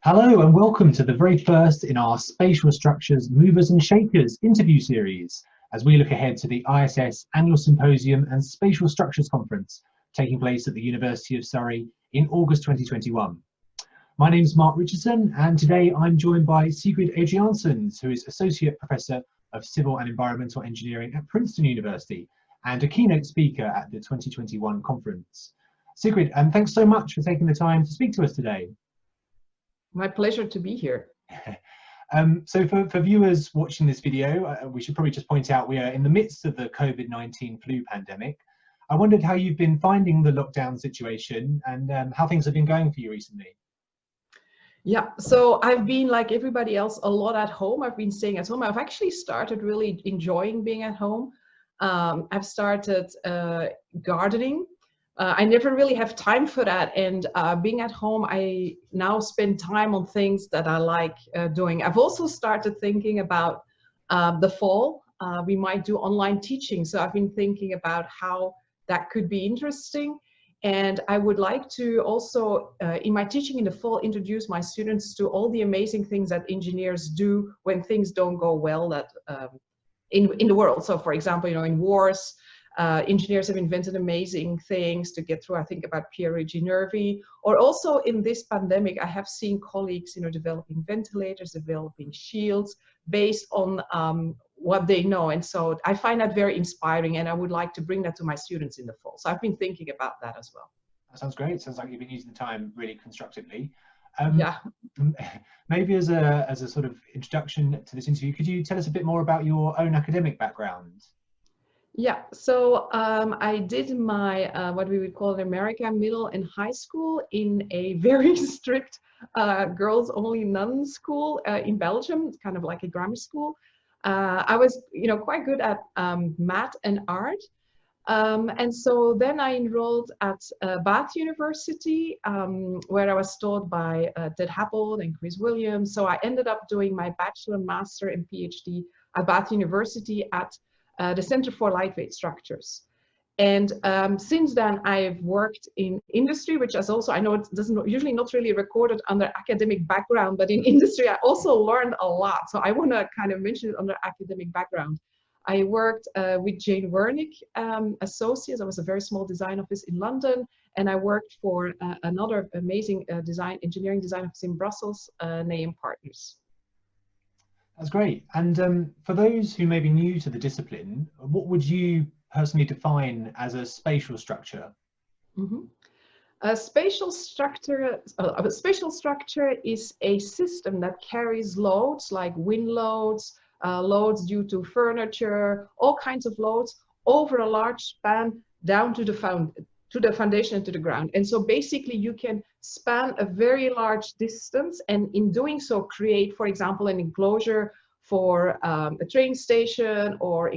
Hello and welcome to the very first in our Spatial Structures Movers and Shakers interview series as we look ahead to the IASS Annual Symposium and Spatial Structures Conference taking place at the University of Surrey in August 2021. My name is Mark Richardson and today I'm joined by Sigrid Adriaenssens, who is Associate Professor of Civil and Environmental Engineering at Princeton University and a keynote speaker at the 2021 conference. Sigrid, thanks so much for taking the time to speak to us today. My pleasure to be here. So for viewers watching this video, we should probably just point out we are in the midst of the COVID-19 flu pandemic. I wondered how you've been finding the lockdown situation and how things have been going for you recently. Yeah, so I've been like everybody else a lot at home. I've been staying at home. I've actually started really enjoying being at home. I've started gardening. I never really have time for that, and being at home, I now spend time on things that I like doing. I've also started thinking about the fall. We might do online teaching, so I've been thinking about how that could be interesting. And I would like to also, in my teaching in the fall, introduce my students to all the amazing things that engineers do when things don't go well that in the world. So for example, in wars, engineers have invented amazing things to get through. I think about Pierre-Regis Nervi, or also in this pandemic, I have seen colleagues, developing ventilators, developing shields based on what they know. And so I find that very inspiring, and I would like to bring that to my students in the fall. So I've been thinking about that as well. That sounds great. Sounds like you've been using the time really constructively. Yeah. Maybe as a sort of introduction to this interview, could you tell us a bit more about your own academic background? Yeah, so I did my, what we would call in America, middle and high school in a very strict girls-only nun school in Belgium, kind of like a grammar school. I was, quite good at math and art. And so then I enrolled at Bath University, where I was taught by Ted Happel and Chris Williams. So I ended up doing my bachelor, master, and PhD at Bath University at the Center for Lightweight Structures. And since then, I've worked in industry, which is also, I know it doesn't usually not really recorded under academic background, but in industry, I also learned a lot. So I want to kind of mention it under academic background. I worked with Jane Wernick Associates. I was a very small design office in London, and I worked for another amazing engineering design office in Brussels, named Partners. That's great. And for those who may be new to the discipline, what would you personally define as a spatial structure? Mm-hmm. A spatial structure is a system that carries loads like wind loads, loads due to furniture, all kinds of loads over a large span down to the foundation and to the ground. And so basically you can span a very large distance, and in doing so create, for example, an enclosure for a train station, or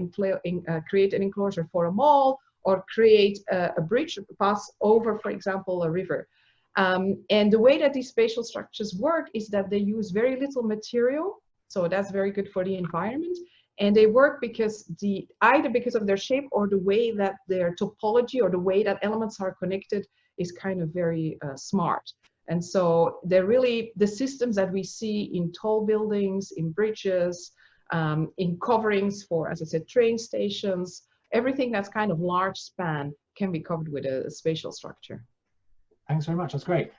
create an enclosure for a mall, or create a bridge to pass over, for example, a river. And the way that these spatial structures work is that they use very little material, so that's very good for the environment. And they work either because of their shape or the way that their topology or the way that elements are connected is kind of very smart. And so they're really the systems that we see in tall buildings, in bridges, in coverings for, as I said, train stations. Everything that's kind of large span can be covered with a spatial structure. Thanks very much. That's great.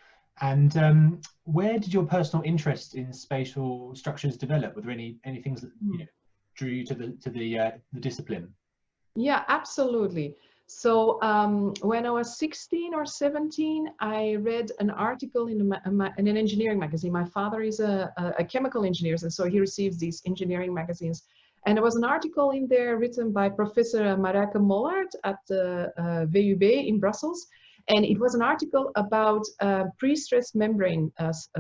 And where did your personal interest in spatial structures develop? Were there any things that drew you to the discipline? Yeah, absolutely. So when I was 16 or 17, I read an article in an engineering magazine. My father is a chemical engineer, and so he receives these engineering magazines. And there was an article in there written by Professor Marijke Mollaert at the VUB in Brussels. And it was an article about pre-stressed membrane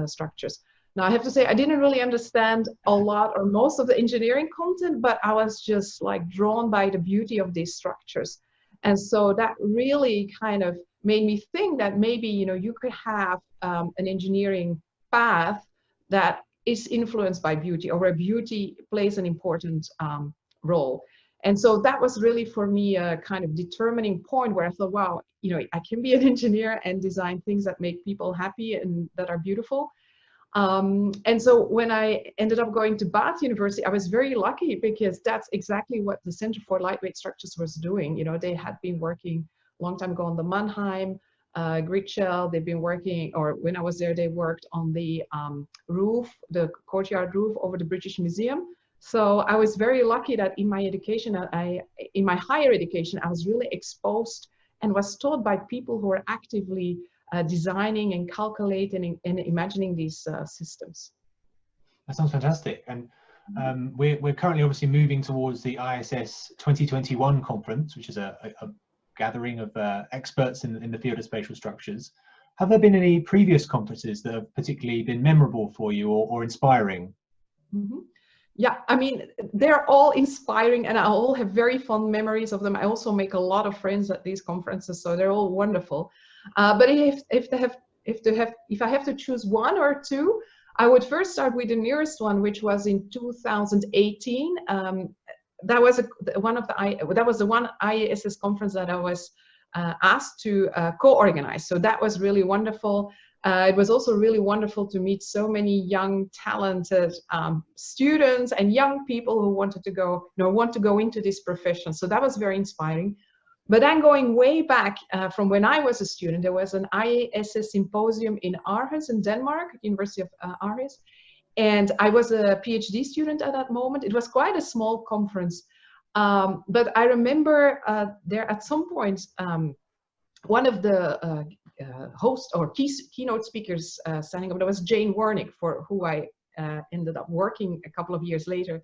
structures. Now, I have to say, I didn't really understand a lot or most of the engineering content, but I was just like drawn by the beauty of these structures. And so that really kind of made me think that maybe, you could have an engineering path that is influenced by beauty, or where beauty plays an important role. And so that was really for me a kind of determining point where I thought, wow, I can be an engineer and design things that make people happy and that are beautiful. And so when I ended up going to Bath University, I was very lucky because that's exactly what the Center for Lightweight Structures was doing. You know, they had been working a long time ago on the Mannheim grid shell. They've been working, or when I was there, they worked on the roof, the courtyard roof over the British Museum. So I was very lucky that in my education, in my higher education, I was really exposed and was taught by people who are actively designing and calculating and imagining these systems. That sounds fantastic. And we're currently obviously moving towards the IASS 2021 conference, which is a gathering of experts in the field of spatial structures. Have there been any previous conferences that have particularly been memorable for you or inspiring? Mm-hmm. Yeah, I mean, they're all inspiring and I all have very fond memories of them. I also make a lot of friends at these conferences, so they're all wonderful. But if I have to choose one or two, I would first start with the nearest one, which was in 2018. That was the one IASS conference that I was asked to co-organize. So that was really wonderful. It was also really wonderful to meet so many young, talented students and young people who want to go into this profession. So that was very inspiring. But then going way back from when I was a student, there was an IASS symposium in Aarhus in Denmark, University of Aarhus. And I was a PhD student at that moment. It was quite a small conference. But I remember there at some point, one of the host or keynote speakers standing up, that was Jane Wernick, for who I ended up working a couple of years later.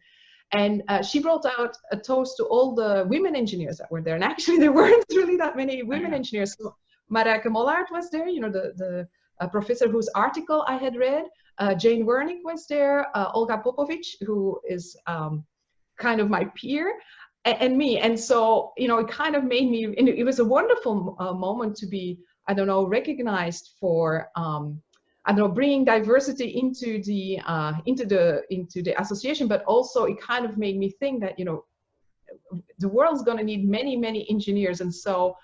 And she brought out a toast to all the women engineers that were there. And actually there weren't really that many women engineers. So Marijke Mollard was there, you know, the professor whose article I had read. Jane Wernick was there, Olga Popovic, who is kind of my peer, and me. And so, you know, it kind of made me, and it was a wonderful moment to be, I don't know, recognized for, I don't know, bringing diversity into the association, but also it kind of made me think that, you know, the world's going to need many, many engineers. And so,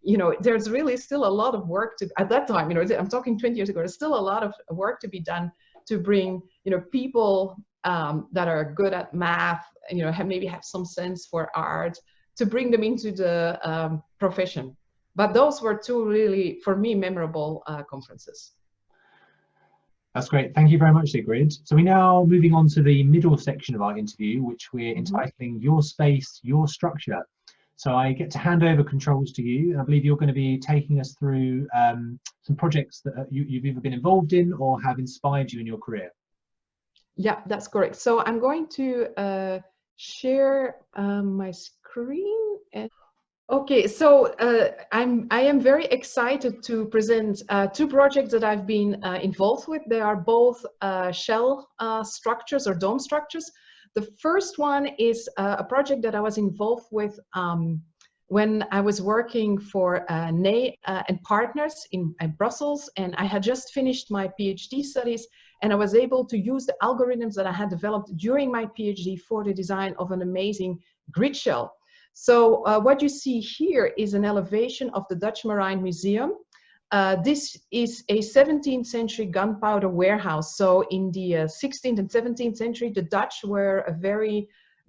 you know, there's really still a lot of work to, at that time, you know, I'm talking 20 years ago, there's still a lot of work to be done to bring, you know, people that are good at math, and, you know, maybe have some sense for art, to bring them into the profession. But those were two really, for me, memorable conferences. That's great. Thank you very much, Sigrid. So we're now moving on to the middle section of our interview, which we're entitling Your Space, Your Structure. So I get to hand over controls to you. I believe you're going to be taking us through some projects that you've either been involved in or have inspired you in your career. Yeah, that's correct. So I'm going to share my screen. Okay, so I am very excited to present two projects that I've been involved with. They are both shell structures or dome structures. The first one is a project that I was involved with when I was working for Ney and Partners in Brussels, and I had just finished my PhD studies, and I was able to use the algorithms that I had developed during my PhD for the design of an amazing grid shell. So what you see here is an elevation of the Dutch Marine Museum. This is a 17th century gunpowder warehouse. So in the 16th and 17th century, the Dutch were a very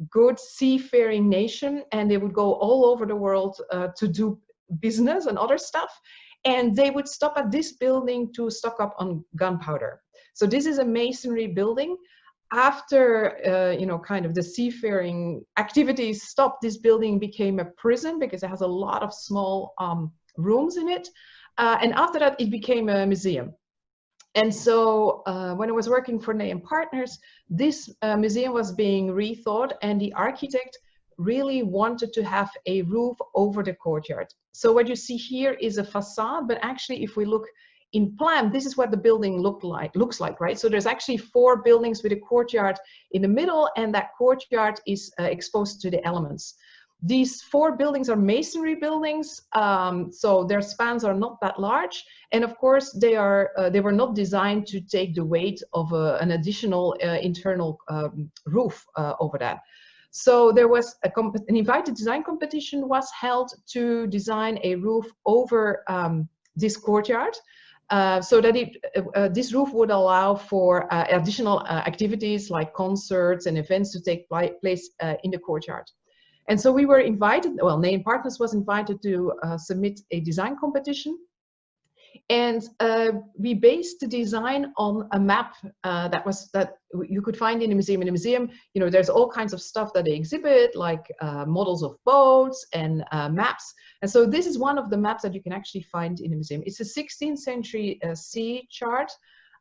good seafaring nation, and they would go all over the world to do business and other stuff. And they would stop at this building to stock up on gunpowder. So this is a masonry building. After, you know, kind of the seafaring activities stopped, this building became a prison because it has a lot of small rooms in it. And after that, it became a museum. And so when I was working for Ney and Partners, this museum was being rethought, and the architect really wanted to have a roof over the courtyard. So what you see here is a facade, but actually if we look in plan, this is what the building looks like, right? So there's actually 4 buildings with a courtyard in the middle, and that courtyard is exposed to the elements. These 4 buildings are masonry buildings, so their spans are not that large, and of course they were not designed to take the weight of an additional internal roof over that. So there was an invited design competition was held to design a roof over this courtyard. so that this roof would allow for additional activities like concerts and events to take place in the courtyard. And so we were invited, well, Ney & Partners was invited to submit a design competition. And we based the design on a map that you could find in a museum. In a museum, you know, there's all kinds of stuff that they exhibit, like models of boats and maps. And so this is one of the maps that you can actually find in a museum. It's a 16th century sea chart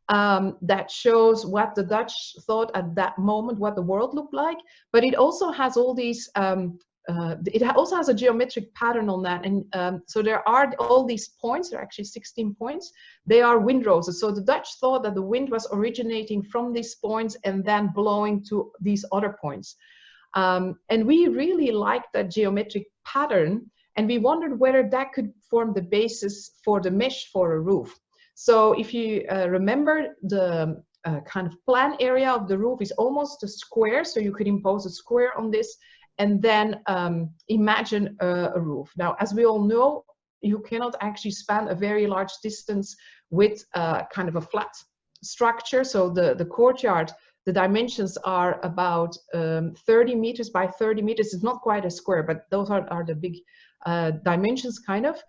that shows what the Dutch thought at that moment, what the world looked like. But it also has all these it also has a geometric pattern on that, and so there are all these points. There are actually 16 points. They are wind roses. So the Dutch thought that the wind was originating from these points and then blowing to these other points. And we really liked that geometric pattern, and we wondered whether that could form the basis for the mesh for a roof. So if you remember, the kind of plan area of the roof is almost a square, so you could impose a square on this and then imagine a roof. Now, as we all know, you cannot actually span a very large distance with kind of a flat structure. So the courtyard, the dimensions are about 30 meters by 30 meters. It's not quite a square, but those are the big dimensions, kind of.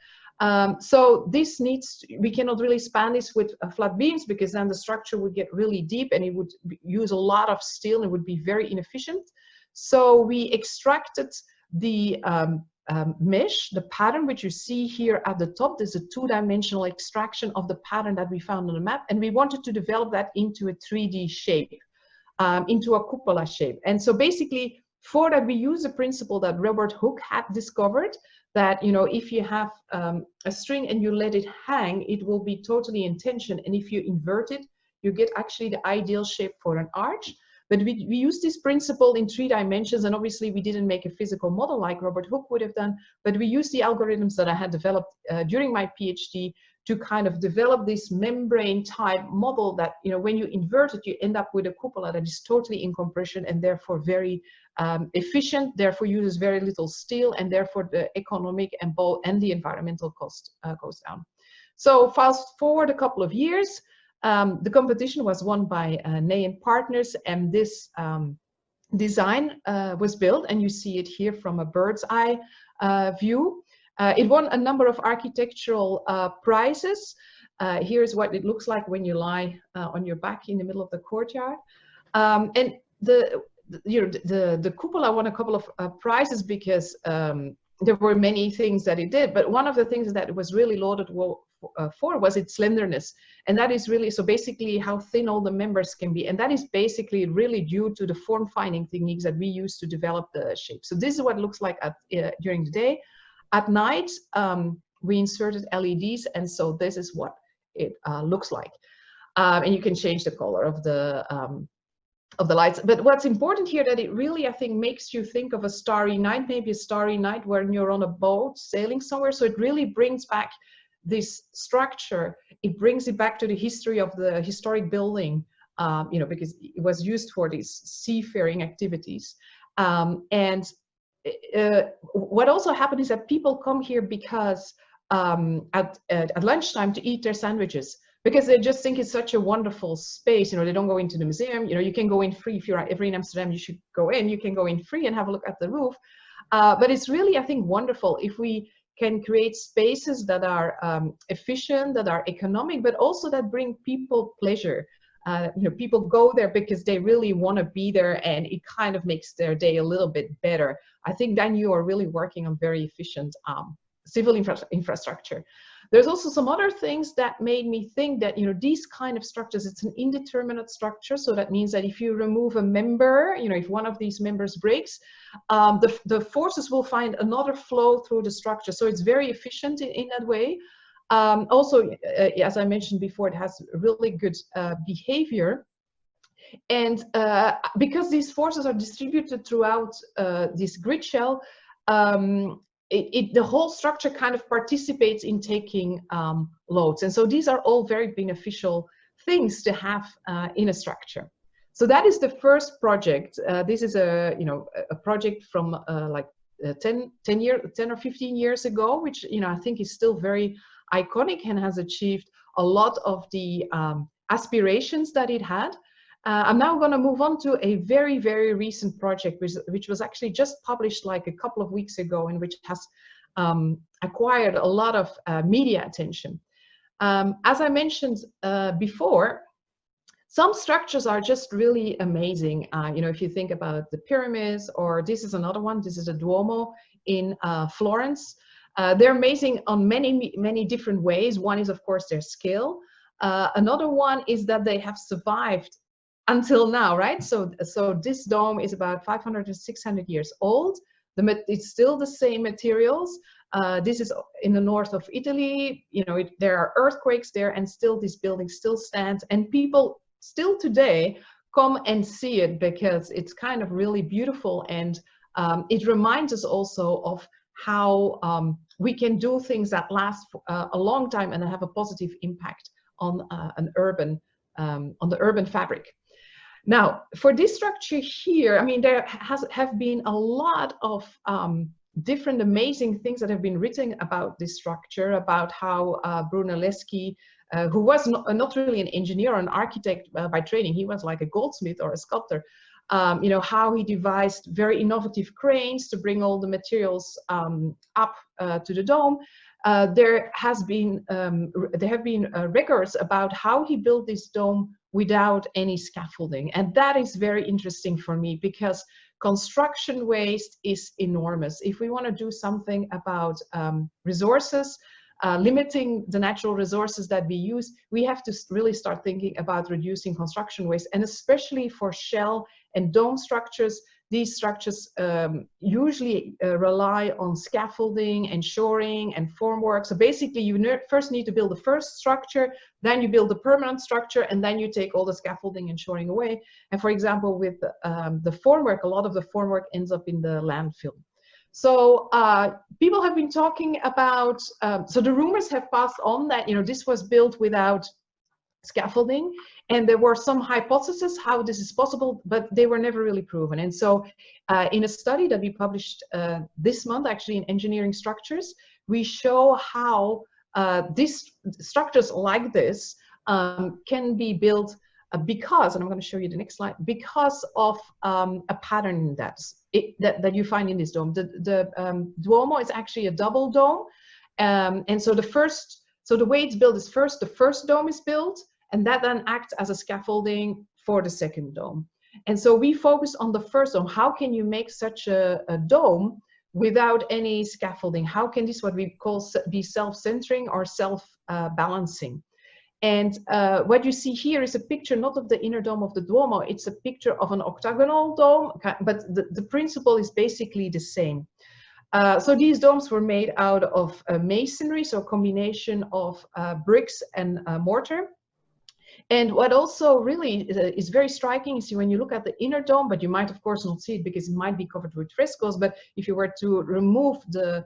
So this needs, we cannot really span this with flat beams, because then the structure would get really deep and it would use a lot of steel and it would be very inefficient. So we extracted the mesh, the pattern which you see here at the top. There's a two-dimensional extraction of the pattern that we found on the map, and we wanted to develop that into a 3D shape, into a cupola shape. And so basically, for that, we use a principle that Robert Hooke had discovered, that, you know, if you have a string and you let it hang, it will be totally in tension, and if you invert it, you get actually the ideal shape for an arch. But we use this principle in 3 dimensions, and obviously we didn't make a physical model like Robert Hooke would have done, but we used the algorithms that I had developed during my PhD to kind of develop this membrane type model that, you know, when you invert it, you end up with a cupola that is totally in compression and therefore very efficient, therefore uses very little steel, and therefore the economic and the environmental cost goes down. So fast forward a couple of years, the competition was won by Ney & Partners, and this design was built, and you see it here from a bird's eye view. It won a number of architectural prizes. Here's what it looks like when you lie on your back in the middle of the courtyard. And the cupola won a couple of prizes because there were many things that it did, but one of the things that it was really lauded for was its slenderness. And that is really, so basically how thin all the members can be. And that is basically really due to the form finding techniques that we use to develop the shape. So this is what it looks like during the day. At night, we inserted LEDs, and so this is what it looks like. And you can change the color of the lights. But what's important here, that it really, I think, makes you think of a starry night, maybe a starry night when you're on a boat sailing somewhere. So it really brings back this structure. It brings it back to the history of the historic building, you know, because it was used for these seafaring activities. And what also happened is that people come here because at lunchtime to eat their sandwiches, because they just think it's such a wonderful space. You know, they don't go into the museum. You know, you can go in free. If you're ever in Amsterdam, you should go in. You can go in free and have a look at the roof. But it's really, I think, wonderful if we can create spaces that are efficient, that are economic, but also that bring people pleasure. You know, people go there because they really want to be there, and it kind of makes their day a little bit better. I think then you are really working on very efficient civil infrastructure. There's also some other things that made me think that, you know, these kind of structures, it's an indeterminate structure. So that means that if you remove a member, you know, if one of these members breaks, the forces will find another flow through the structure. So it's very efficient in that way. Also, as I mentioned before, it has really good behavior. And because these forces are distributed throughout this grid shell, the whole structure kind of participates in taking loads. And so these are all very beneficial things to have in a structure. So that is the first project. This is a project from like 10 or 15 years ago, which, you know, I think is still very iconic and has achieved a lot of the aspirations that it had. I'm now going to move on to a very, very recent project, which was actually just published like a couple of weeks ago, and which has acquired a lot of media attention. As I mentioned before, some structures are just really amazing. You know, if you think about the pyramids, or this is another one, this is a Duomo in Florence. They're amazing on many, many different ways. One is, of course, their scale. Another one is that they have survived until now, right? So this dome is about 500 to 600 years old. It's still the same materials. This is in the north of Italy. You know, there are earthquakes there, and still this building still stands, and people still today come and see it because it's kind of really beautiful, and it reminds us also of how we can do things that last a long time and have a positive impact on on the urban fabric. Now, for this structure here, I mean, there have been a lot of different amazing things that have been written about this structure, about how Brunelleschi, who was not really an engineer or an architect by training, he was like a goldsmith or a sculptor, you know, how he devised very innovative cranes to bring all the materials up to the dome. There have been records about how he built this dome without any scaffolding, and that is very interesting for me because construction waste is enormous. If we want to do something about resources, limiting the natural resources that we use, we have to really start thinking about reducing construction waste, and especially for shell and dome structures. These structures usually rely on scaffolding and shoring and formwork. So basically, you first need to build the first structure, then you build the permanent structure, and then you take all the scaffolding and shoring away. And for example, with the formwork, a lot of the formwork ends up in the landfill. So people have been talking about, so the rumors have passed on that, you know, this was built without scaffolding, and there were some hypotheses how this is possible, but they were never really proven. And so in a study that we published this month, actually in Engineering Structures, we show how these structures like this can be built because, and I'm going to show you the next slide, because of a pattern that you find in this dome. The Duomo is actually a double dome, and so the way it's built is first the first dome is built, and that then acts as a scaffolding for the second dome. And so we focus on the first dome. How can you make such a dome without any scaffolding? How can this, what we call, be self-centering or self-balancing? And what you see here is a picture not of the inner dome of the Duomo, it's a picture of an octagonal dome, but the principle is basically the same. So these domes were made out of masonry, so a combination of bricks and mortar. And what also really is very striking is when you look at the inner dome, but you might of course not see it because it might be covered with frescoes, but if you were to remove the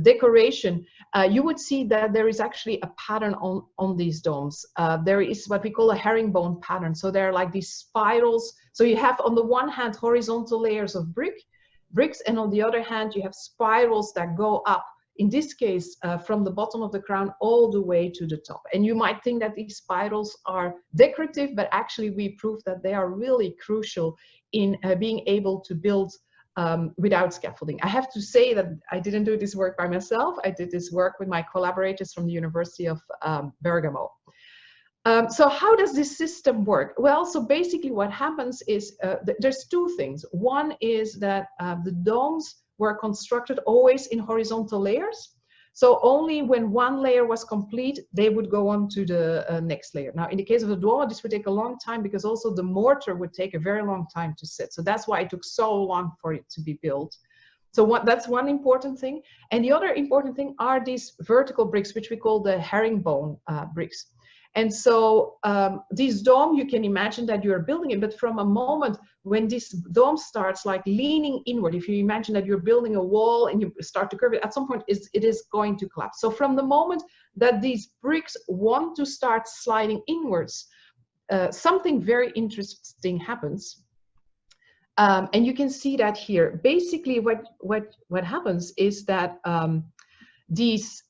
decoration, you would see that there is actually a pattern on these domes. There is what we call a herringbone pattern. So there are like these spirals. So you have on the one hand horizontal layers of bricks, and on the other hand you have spirals that go up, in this case from the bottom of the crown all the way to the top. And you might think that these spirals are decorative, but actually we proved that they are really crucial in being able to build without scaffolding. I have to say that I didn't do this work by myself. I did this work with my collaborators from the University of Bergamo. So how does this system work? Well, so basically what happens is there's two things. One is that the domes were constructed always in horizontal layers. So only when one layer was complete, they would go on to the next layer. Now, in the case of the Duomo, this would take a long time because also the mortar would take a very long time to set. So that's why it took so long for it to be built. So that's one important thing. And the other important thing are these vertical bricks, which we call the herringbone bricks. And so this dome, you can imagine that you're building it, but from a moment when this dome starts like leaning inward, if you imagine that you're building a wall and you start to curve it, at some point it is going to collapse. So from the moment that these bricks want to start sliding inwards, something very interesting happens. And you can see that here. Basically what happens is that these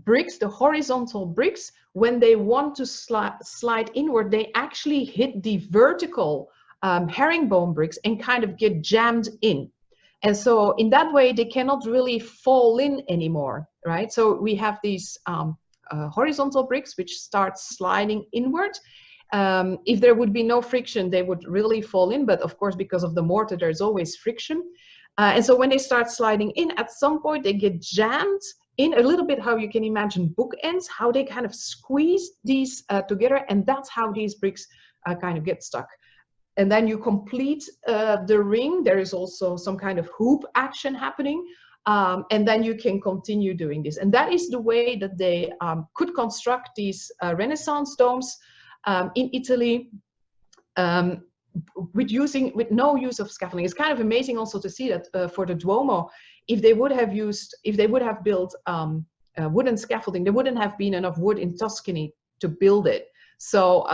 bricks, the horizontal bricks, when they want to slide inward, they actually hit the vertical herringbone bricks and kind of get jammed in. And so in that way, they cannot really fall in anymore, right? So we have these horizontal bricks which start sliding inward. If there would be no friction, they would really fall in. But of course, because of the mortar, there's always friction. And so when they start sliding in, at some point, they get jammed in a little bit how you can imagine bookends, how they kind of squeeze these together. And that's how these bricks kind of get stuck. And then you complete the ring. There is also some kind of hoop action happening. And then you can continue doing this. And that is the way that they could construct these Renaissance domes in Italy with no use of scaffolding. It's kind of amazing also to see that for the Duomo, if they would have built wooden scaffolding, there wouldn't have been enough wood in Tuscany to build it. So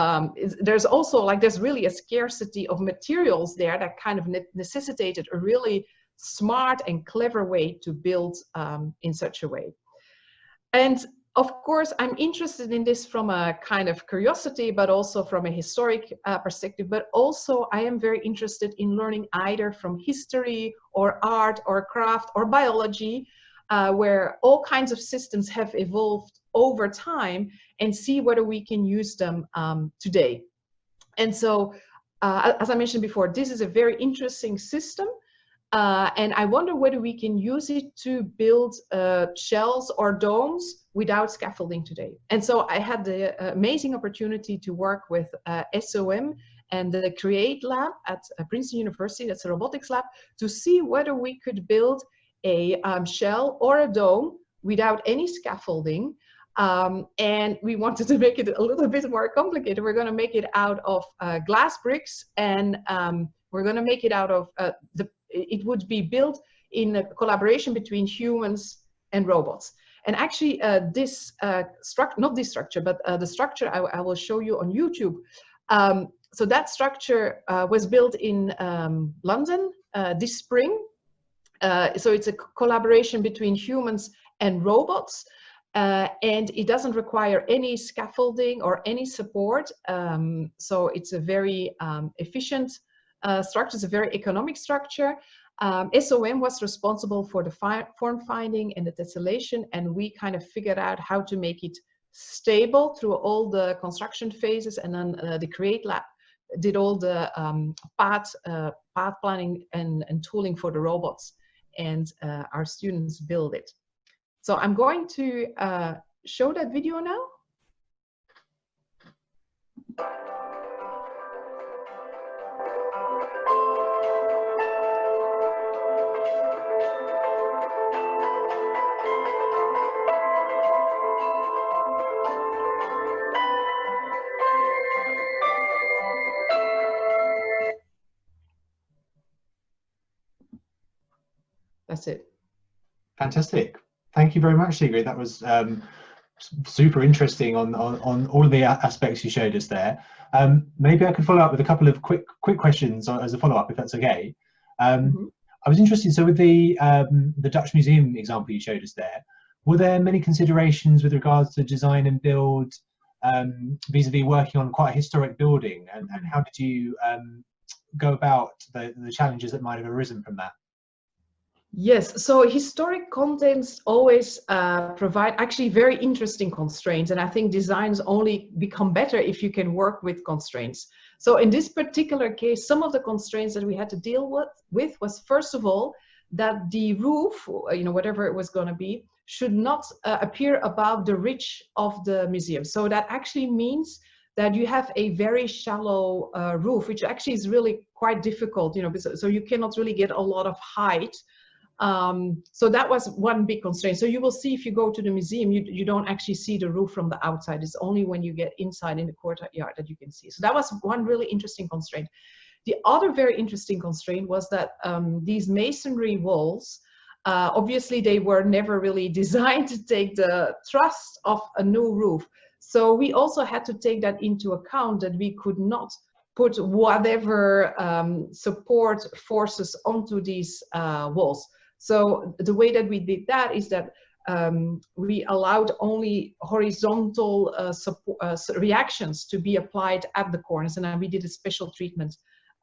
there's also there's really a scarcity of materials there that kind of necessitated a really smart and clever way to build in such a way. And of course, I'm interested in this from a kind of curiosity, but also from a historic perspective. But also, I am very interested in learning either from history or art or craft or biology, where all kinds of systems have evolved over time, and see whether we can use them today. And so, as I mentioned before, this is a very interesting system. And I wonder whether we can use it to build shells or domes without scaffolding today. And so I had the amazing opportunity to work with SOM and the Create lab at Princeton University, that's a robotics lab, to see whether we could build a shell or a dome without any scaffolding. And we wanted to make it a little bit more complicated. We're going to make it out of glass bricks, and we're going to make it out of it would be built in a collaboration between humans and robots. And actually, this not this structure, but the structure I will show you on YouTube. So that structure was built in London this spring. So it's a collaboration between humans and robots. And it doesn't require any scaffolding or any support. So it's a very efficient structure. It's a very economic structure. SOM was responsible for the form finding and the tessellation, and we kind of figured out how to make it stable through all the construction phases. And then the Create lab did all the path planning and tooling for the robots, and our students build it. So I'm going to show that video now. That's it. Fantastic. Thank you very much, Sigrid. That was super interesting on all of the aspects you showed us there. Maybe I could follow up with a couple of quick questions as a follow-up, if that's okay. I was interested, so with the Dutch Museum example you showed us there, were there many considerations with regards to design and build vis-a-vis working on quite a historic building, and how did you go about the challenges that might have arisen from that? Yes, so historic contents always provide actually very interesting constraints, and I think designs only become better if you can work with constraints. So in this particular case, some of the constraints that we had to deal with was, first of all, that the roof, whatever it was going to be, should not appear above the ridge of the museum. So that actually means that you have a very shallow roof, which actually is really quite difficult, so you cannot really get a lot of height. So that was one big constraint. So you will see, if you go to the museum, you don't actually see the roof from the outside. It's only when you get inside in the courtyard that you can see. So that was one really interesting constraint. The other very interesting constraint was that these masonry walls, obviously they were never really designed to take the thrust of a new roof. So we also had to take that into account, that we could not put whatever support forces onto these walls. So the way that we did that is that we allowed only horizontal reactions to be applied at the corners, and then we did a special treatment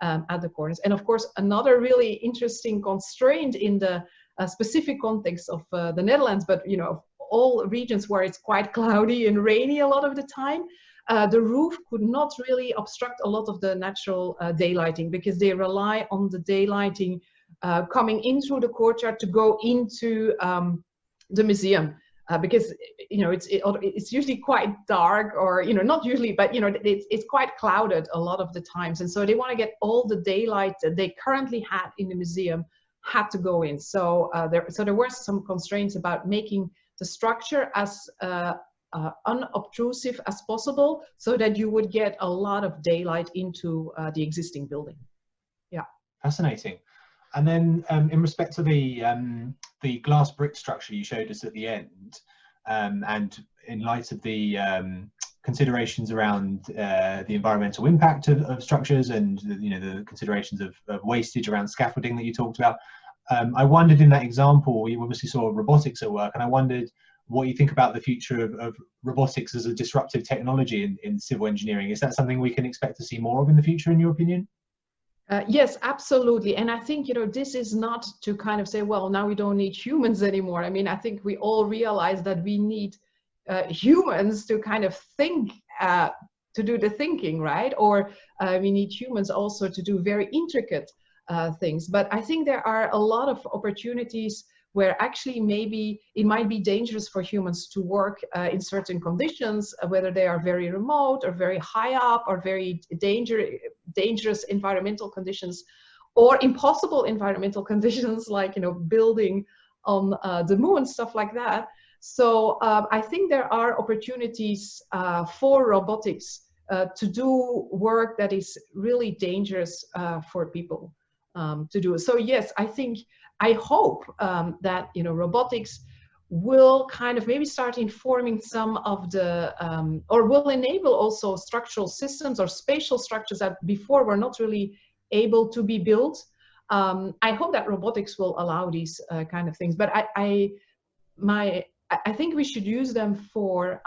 at the corners. And of course, another really interesting constraint in the specific context of the Netherlands, but you know, all regions where it's quite cloudy and rainy a lot of the time, the roof could not really obstruct a lot of the natural daylighting, because they rely on the daylighting coming in through the courtyard to go into the museum, because you know it's usually quite dark, or you know, not usually, but you know, it's quite clouded a lot of the times, and so they want to get all the daylight that they currently had in the museum had to go in. So there were some constraints about making the structure as unobtrusive as possible, so that you would get a lot of daylight into the existing building. Yeah. Fascinating. And then in respect to the glass brick structure you showed us at the end, and in light of the considerations around the environmental impact of structures, and you know, the considerations of wastage around scaffolding that you talked about, I wondered, in that example, you obviously saw robotics at work, and I wondered what you think about the future of robotics as a disruptive technology in civil engineering. Is that something we can expect to see more of in the future, in your opinion? Yes, absolutely. And I think, you know, this is not to kind of say, well, now we don't need humans anymore. I mean, I think we all realize that we need humans to kind of think, to do the thinking, right? Or we need humans also to do very intricate things. But I think there are a lot of opportunities where actually maybe it might be dangerous for humans to work in certain conditions, whether they are very remote or very high up, or very dangerous environmental conditions, or impossible environmental conditions, like, you know, building on the moon, stuff like that. So I think there are opportunities for robotics to do work that is really dangerous for people to do. So yes, I hope that, you know, robotics will kind of maybe start informing some of the, or will enable also structural systems or spatial structures that before were not really able to be built. I hope that robotics will allow these kind of things, but I think we should use them for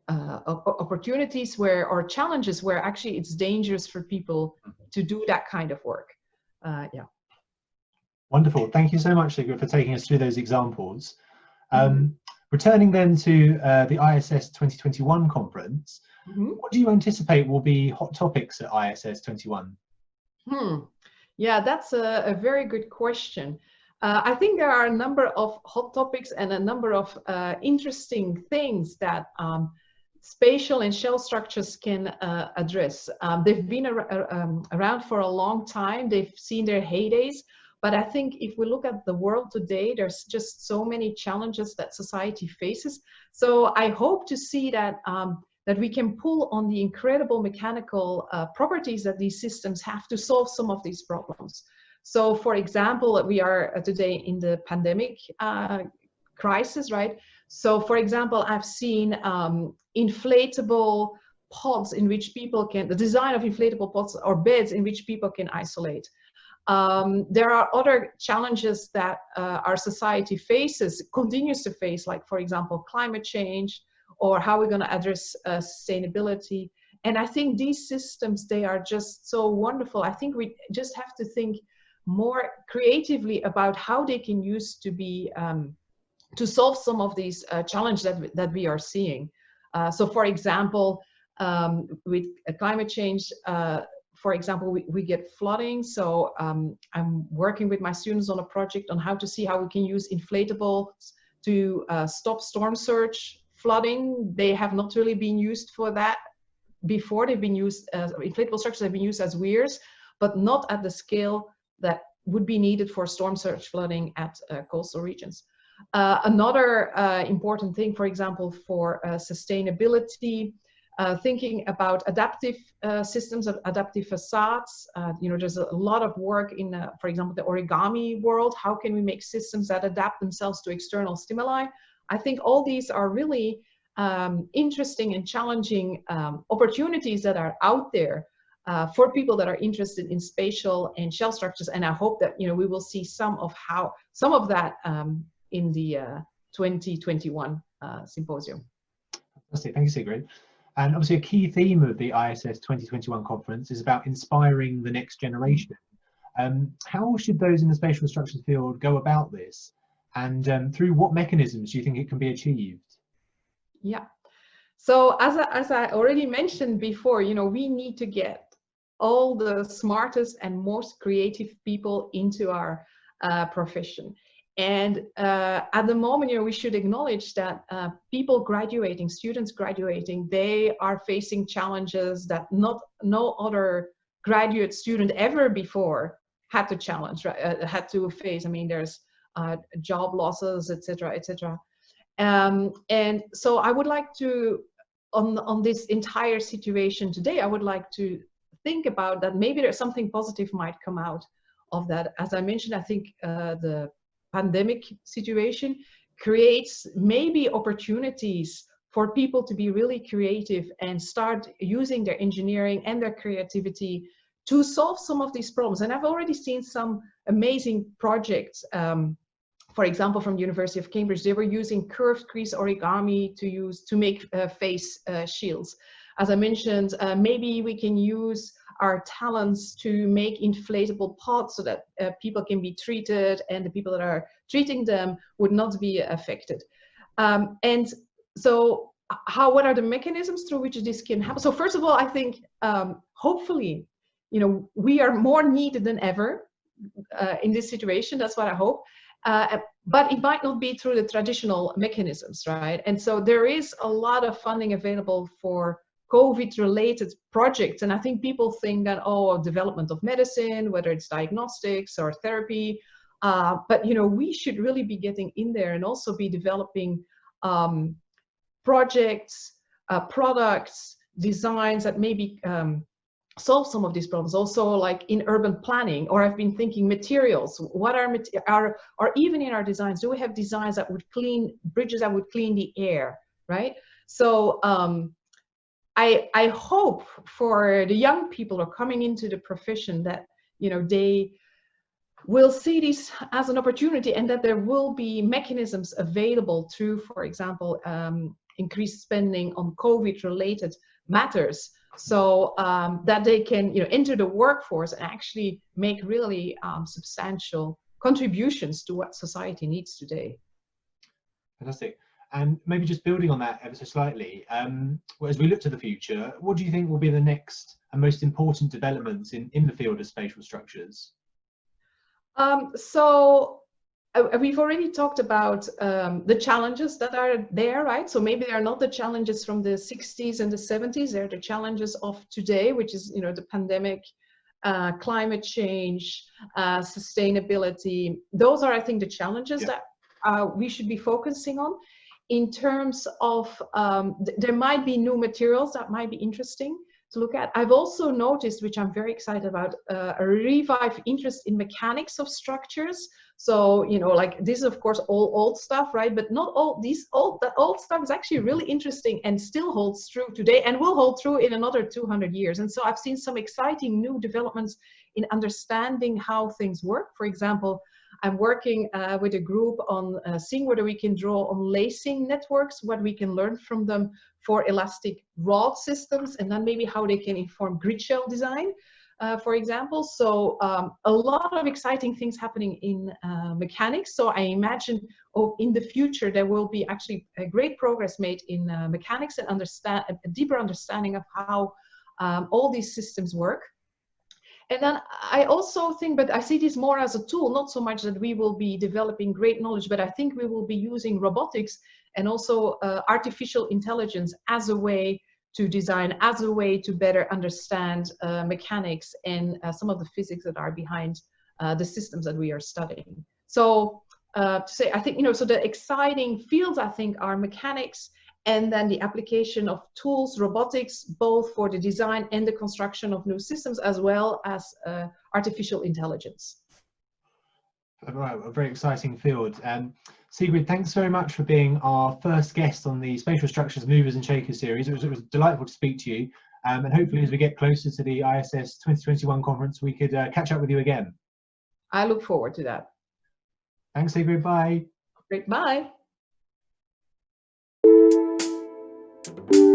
opportunities where, or challenges where actually it's dangerous for people to do that kind of work. Yeah. Wonderful. Thank you so much, Sigrid, for taking us through those examples. Returning then to the IASS 2021 conference, what do you anticipate will be hot topics at IASS 21? Yeah, that's a very good question. I think there are a number of hot topics and a number of interesting things that spatial and shell structures can address. They've been around for a long time. They've seen their heydays. But I think if we look at the world today, there's just so many challenges that society faces. So I hope to see that, that we can pull on the incredible mechanical properties that these systems have to solve some of these problems. So for example, we are today in the pandemic crisis, right? So for example, I've seen inflatable pods in which people can, the design of inflatable pods or beds in which people can isolate. There are other challenges that our society faces, continues to face, like for example, climate change, or how we're going to address sustainability. And I think these systems, they are just so wonderful. I think we just have to think more creatively about how they can use to be, to solve some of these challenges that we are seeing. So for example, with climate change, for example, we get flooding. So I'm working with my students on a project on how to see how we can use inflatables to stop storm surge flooding. They have not really been used for that before. They've been used, inflatable structures have been used as weirs, but not at the scale that would be needed for storm surge flooding at coastal regions. Another important thing, for example, for sustainability, thinking about adaptive systems, adaptive facades. You know, there's a lot of work in, for example, the origami world. How can we make systems that adapt themselves to external stimuli? I think all these are really interesting and challenging opportunities that are out there for people that are interested in spatial and shell structures. And I hope that, you know, we will see some of that in the 2021 symposium. Fantastic, thank you, Sigrid. And obviously a key theme of the IASS 2021 conference is about inspiring the next generation. How should those in the spatial structures field go about this? And through what mechanisms do you think it can be achieved? Yeah, so as I already mentioned before, you know, we need to get all the smartest and most creative people into our profession. And at the moment, you know, we should acknowledge that people graduating, students graduating, they are facing challenges that no other graduate student ever before had to challenge, had to face. I mean, there's job losses, etc., etc. And so I would like to, on this entire situation today, I would like to think about that maybe there's something positive might come out of that. As I mentioned, I think the pandemic situation creates maybe opportunities for people to be really creative and start using their engineering and their creativity to solve some of these problems. And I've already seen some amazing projects. For example, from the University of Cambridge, they were using curved crease origami to make face shields. As I mentioned, maybe we can use our talents to make inflatable pods so that people can be treated and the people that are treating them would not be affected. And so what are the mechanisms through which this can happen? So first of all, I think hopefully, you know, we are more needed than ever in this situation. That's what I hope. But it might not be through the traditional mechanisms, right? And so there is a lot of funding available for COVID-related projects. And I think people think that, oh, development of medicine, whether it's diagnostics or therapy, but, you know, we should really be getting in there and also be developing projects, products, designs that maybe solve some of these problems. Also, like in urban planning, or I've been thinking materials. What are or even in our designs, do we have designs that would clean bridges, that would clean the air, right? So I hope for the young people who are coming into the profession that, you know, they will see this as an opportunity and that there will be mechanisms available to, for example, increased spending on COVID-related matters, so that they can, you know, enter the workforce and actually make really substantial contributions to what society needs today. Fantastic. And maybe just building on that ever so slightly, as we look to the future, what do you think will be the next and most important developments in the field of spatial structures? So we've already talked about the challenges that are there, right? So maybe they're not the challenges from the 60s and the 70s, they're the challenges of today, which is, you know, the pandemic, climate change, sustainability. Those are, I think, the challenges that we should be focusing on. In terms of, there might be new materials that might be interesting to look at. I've also noticed, which I'm very excited about, a revived interest in mechanics of structures. So, you know, like this is of course all old stuff, right? But not all that old stuff is actually really interesting and still holds true today and will hold true in another 200 years. And so I've seen some exciting new developments in understanding how things work. For example, I'm working with a group on seeing whether we can draw on lacing networks, what we can learn from them for elastic rod systems, and then maybe how they can inform grid shell design, for example. So a lot of exciting things happening in mechanics. So I imagine in the future there will be actually a great progress made in mechanics and a deeper understanding of how all these systems work. And then I also think, but I see this more as a tool, not so much that we will be developing great knowledge, but I think we will be using robotics and also artificial intelligence as a way to design, as a way to better understand mechanics and some of the physics that are behind the systems that we are studying. So to say, I think, you know, so the exciting fields, I think, are mechanics, and then the application of tools, robotics, both for the design and the construction of new systems, as well as artificial intelligence. Right, a very exciting field. Sigrid, thanks very much for being our first guest on the Spatial Structures Movers and Shakers series. It was delightful to speak to you. And hopefully as we get closer to the IASS 2021 conference, we could catch up with you again. I look forward to that. Thanks, Sigrid. Bye. Great. Bye. you.